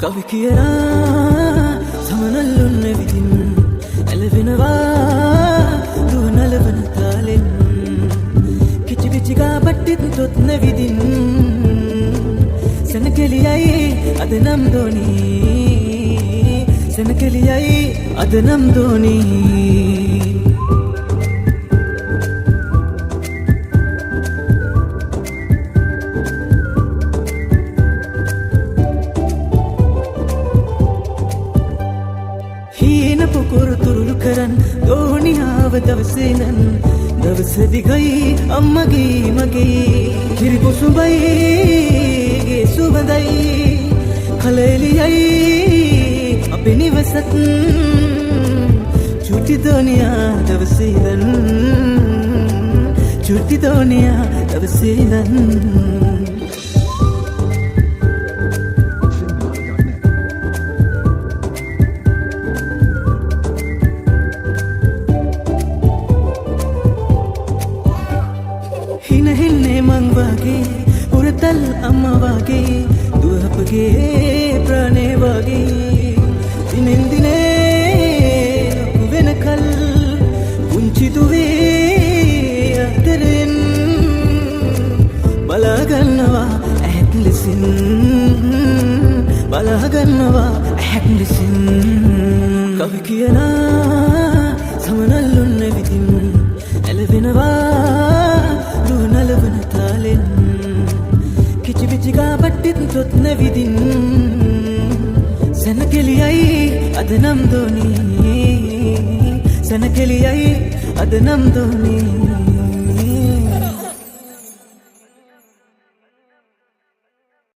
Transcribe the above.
කවි කියලා සමනල්ලුන්න විදින් ඇලවෙනවා දුවනලවන තාලෙන් කිචි කිචිකා පට්ටිත් තොත්න විදින් සැනකෙලියයි අද නම් දෝනී සැනකෙලියයි අද නම් දෝනී පුකුරු තුරුළු කරන් දෝනියාව දවසේනන් දවස දිගයි අම්මගේ මගේ කිරි කුසුඹයි සුවඳයි කලෙලියයි අපේ නිවසත් චුටි දෝනියා දවසේනන් චුටි දෝනියා දවසේනන් හිනහෙන්නේ මං වගේ උරතල් අම්ම වගේ දුවපගේ ප්‍රාණේ වගේ දිනෙන් දිනේ ලොකු වෙනකල් පුංචි දුවේ අතරෙන් බලාගන්නවා ඇහැත් ලෙසින් බලාගන්නවා ඇහැත් ලෙසින් කවි කියලා සමනල්ලුන්න විදින් ඇලවෙනවා නලවන තාලෙන් කිචි පිචිකා පට්ටිත් තොත්න විදින් සැනකෙලියයි අද නම් දෝනී සැනකෙලියයි අද නම් දෝනී